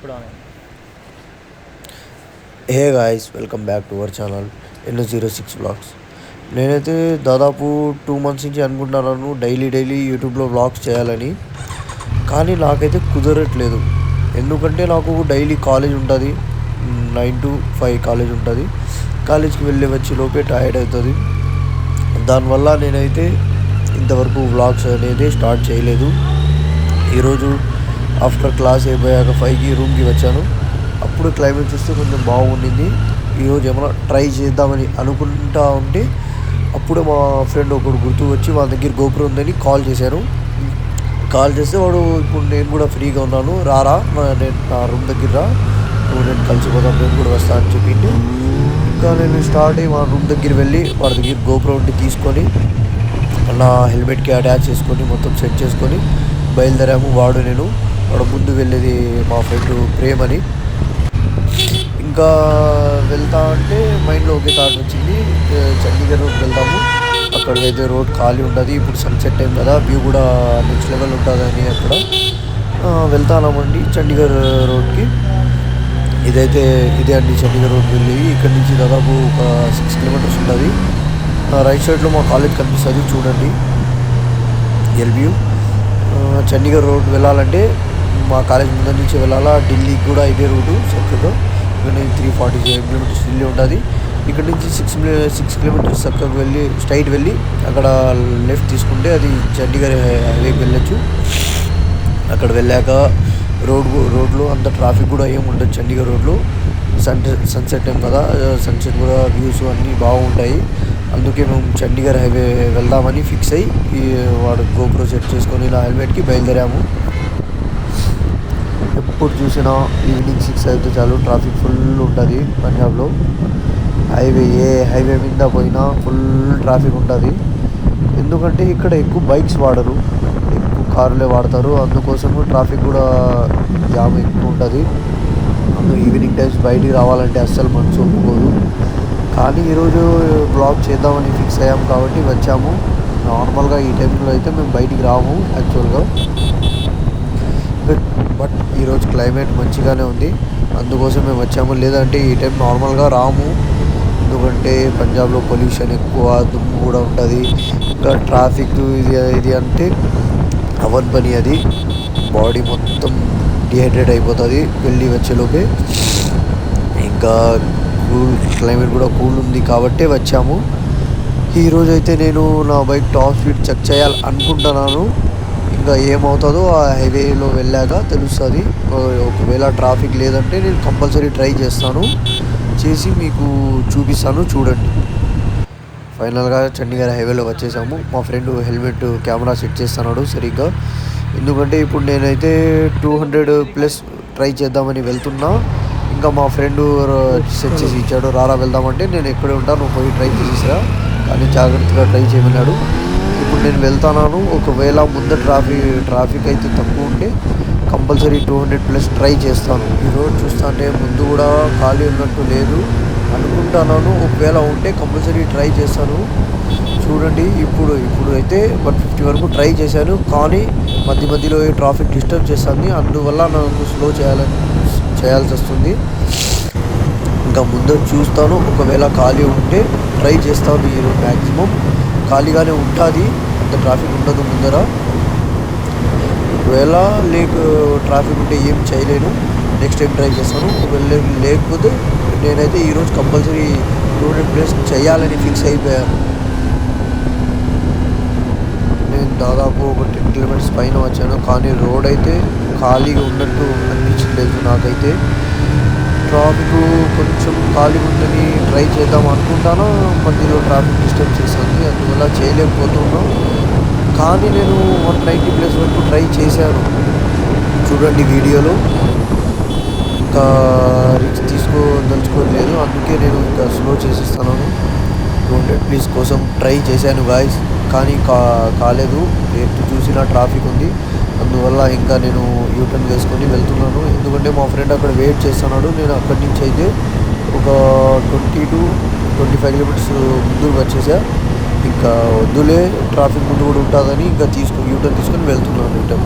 ఇప్పుడు hey guys, welcome back to our channel NO06 vlogs. నేనైతే దాదాపు 2 months నుంచి అనుకుంటున్నాను డైలీ యూట్యూబ్లో వ్లాగ్స్ చేయాలని. కానీ నాకైతే కుదరట్లేదు. ఎందుకంటే నాకు డైలీ కాలేజ్ ఉంటుంది, 9 to 5 కాలేజ్ ఉంటుంది. కాలేజ్కి వెళ్ళి వచ్చి లోపే టైర్డ్ అవుతుంది. దానివల్ల నేనైతే ఇంతవరకు వ్లాగ్స్ అనేది స్టార్ట్ చేయలేదు. ఈరోజు ఆఫ్టర్ క్లాస్ అయిపోయాక 5కి రూమ్కి వచ్చాను. అప్పుడు క్లైమేట్ చూస్తే కొంచెం బాగుండింది. ఈరోజు ఏమైనా ట్రై చేద్దామని అనుకుంటా ఉంటే అప్పుడు మా ఫ్రెండ్ ఒకడు గుర్తు వచ్చి వాళ్ళ దగ్గర గోపురం ఉందని కాల్ చేశాను. కాల్ చేస్తే వాడు ఇప్పుడు నేను కూడా ఫ్రీగా ఉన్నాను, రారా నేను నా రూమ్ దగ్గర రా, నువ్వు నేను కలిసిపోతాను, నేను కూడా వస్తా అని చెప్పింది. ఇంకా నేను స్టార్ట్ అయ్యి మా రూమ్ దగ్గర వెళ్ళి వాడి దగ్గర గోపురం ఉండి తీసుకొని నా హెల్మెట్కి అటాచ్ చేసుకొని మొత్తం సెట్ చేసుకొని బయలుదేరాము. వాడు ముందు వెళ్ళేది మా ఫ్రెండ్ ప్రేమ్ అని. ఇంకా వెళ్తా అంటే మైండ్లో ఒకే థాట్ వచ్చింది, చండీగఢ్ రోడ్ వెళ్దాము, అక్కడికైతే రోడ్ ఖాళీ ఉంటుంది, ఇప్పుడు సన్సెట్ టైం కదా, వ్యూ కూడా నెక్స్ట్ లెవెల్ ఉంటుందని అక్కడ వెళ్తామండి చండీగఢ్ రోడ్కి. ఇదే అండి చండీగఢ్ రోడ్ వెళ్ళి ఇక్కడ నుంచి దాదాపు ఒక 6 kilometers ఉంటుంది. రైట్ సైడ్లో మా కాలేజ్ కనిపిస్తుంది, చూడండి వ్యూ. చండీగఢ్ రోడ్ వెళ్ళాలంటే మా కాలేజ్ ముందు నుంచి వెళ్ళాలా, ఢిల్లీకి కూడా ఇదే రూటు చక్కగా. ఇక్కడ నుంచి 347 kilometers ఢిల్లీ ఉంటుంది. ఇక్కడ నుంచి 6 kilometers చక్కగా వెళ్ళి స్ట్రైట్ వెళ్ళి అక్కడ లెఫ్ట్ తీసుకుంటే అది చండీగఢ్ హైవేకి వెళ్ళొచ్చు. అక్కడ వెళ్ళాక రోడ్లో అంత ట్రాఫిక్ కూడా ఏమి ఉండదు. చండీగఢ్ రోడ్లో సన్సెట్ టైం కదా, సన్సెట్ కూడా వ్యూస్ అన్నీ బాగుంటాయి. అందుకే మేము చండీగఢ్ హైవే వెళ్దామని ఫిక్స్ అయ్యి వాడు గోప్రో సెట్ చేసుకొని నా హెల్మెట్కి బయలుదేరాము. ఎప్పుడు చూసినా ఈవినింగ్ 6 అయితే చాలు ట్రాఫిక్ ఫుల్ ఉంటుంది పంజాబ్లో. హైవే మీద పోయినా ఫుల్ ట్రాఫిక్ ఉంటుంది. ఎందుకంటే ఇక్కడ ఎక్కువ బైక్స్ వాడరు, ఎక్కువ కార్లే వాడతారు. అందుకోసము ట్రాఫిక్ కూడా జామ్ ఎక్కువ ఉంటుంది. ఈవినింగ్ టైమ్స్ బయటికి రావాలంటే అస్సలు మనసు ఒప్పుకోదు. కానీ ఈరోజు బ్లాగ్ చేద్దామని ఫిక్స్ అయ్యాము కాబట్టి వచ్చాము. నార్మల్గా ఈ టైంలో అయితే మేము బయటికి రాము యాక్చువల్గా, బట్ ఈరోజు క్లైమేట్ మంచిగానే ఉంది, అందుకోసం మేము వచ్చాము. లేదంటే ఈ టైం నార్మల్గా రాము. ఎందుకంటే పంజాబ్లో పొల్యూషన్ ఎక్కువ, దుమ్ము కూడా ఉంటుంది. ఇంకా ట్రాఫిక్ ఇది అంటే అవన్ పని, అది బాడీ మొత్తం డిహైడ్రేట్ అయిపోతుంది వెళ్ళి వచ్చేలోపే. ఇంకా క్లైమేట్ కూడా కూల్ ఉంది కాబట్టే వచ్చాము. ఈరోజు అయితే నేను నా బైక్ టాప్ స్పీడ్ చెక్ చేయాలి అనుకుంటున్నాను. ఇంకా ఏమవుతుందో ఆ హైవేలో వెళ్ళాక తెలుస్తుంది. ఒకవేళ ట్రాఫిక్ లేదంటే నేను కంపల్సరీ ట్రై చేసి మీకు చూపిస్తాను, చూడండి. ఫైనల్గా చండీగఢ్ హైవేలో వచ్చేసాము. మా ఫ్రెండ్ హెల్మెట్ కెమెరా సెట్ చేస్తున్నాడు సరిగ్గా. ఎందుకంటే ఇప్పుడు నేనైతే 200+ ట్రై చేద్దామని వెళ్తున్నా. ఇంకా మా ఫ్రెండ్ సెట్ చేసి ఇచ్చాడు, రారా వెళ్దామంటే నేను ఎక్కడే ఉంటాను, నువ్వు పోయి ట్రై చేసిరా, కానీ జాగ్రత్తగా ట్రై చేయమన్నాడు. ఇప్పుడు నేను వెళ్తున్నాను. ఒకవేళ ముందు ట్రాఫిక్ అయితే తక్కువ ఉంటే కంపల్సరీ 200+ ట్రై చేస్తాను. ఈరోజు చూస్తుంటే ముందు కూడా ఖాళీ ఉన్నట్టు లేదు అనుకుంటున్నాను. ఒకవేళ ఉంటే కంపల్సరీ ట్రై చేస్తాను. చూడండి ఇప్పుడు అయితే 150 వరకు ట్రై చేశాను, కానీ మధ్యలో ట్రాఫిక్ డిస్టర్బ్ చేస్తుంది, అందువల్ల నాకు స్లో చేయాల్సి వస్తుంది. ఇంకా ముందు చూస్తాను, ఒకవేళ ఖాళీ ఉంటే ట్రై చేస్తాను. ఈరోజు మ్యాక్సిమం ఖాళీగానే ఉంటుంది, అంత ట్రాఫిక్ ఉండదు ముందర. ఒకవేళ ట్రాఫిక్ ఉంటే ఏం చేయలేను, నెక్స్ట్ టైం ట్రై చేస్తాను. ఒకవేళ లేకపోతే నేనైతే ఈరోజు కంపల్సరీ 200+ చేయాలని ఫిక్స్ అయిపోయాను. నేను దాదాపు ఒక 10 kilometers పైన వచ్చాను, కానీ రోడ్ అయితే ఖాళీగా ఉన్నట్టు అనిపించలేదు నాకైతే. ట్రాఫిక్ కొంచెం ఖాళీగా ఉందని ట్రై చేద్దాం అనుకుంటాను, మధ్యలో ట్రాఫిక్ డిస్టర్బ్ చేస్తుంది, అందువల్ల చేయలేకపోతున్నాం. కానీ నేను 190+ వరకు ట్రై చేశాను, చూడండి వీడియోలో. ఇంకా రిస్క్ తీసుకోదలుచుకోలేదు, అందుకే నేను ఇంకా స్లో చేసిస్తాను. 200+ కోసం ట్రై చేశాను గాయస్, కానీ కాలేదు. ఎటు చూసినా ట్రాఫిక్ ఉంది, అందువల్ల ఇంకా నేను యూటర్న్ వేసుకొని వెళ్తున్నాను. ఎందుకంటే మా ఫ్రెండ్ అక్కడ వెయిట్ చేస్తున్నాడు. నేను అక్కడి నుంచి అయితే ఒక 20 to 25 kilometers ముందుకు వచ్చేసా. ఇంకా వద్దులే, ట్రాఫిక్ ముందు కూడా ఉంటుందని ఇంకా యూటర్న్ తీసుకొని వెళ్తున్నాను రిటర్న్.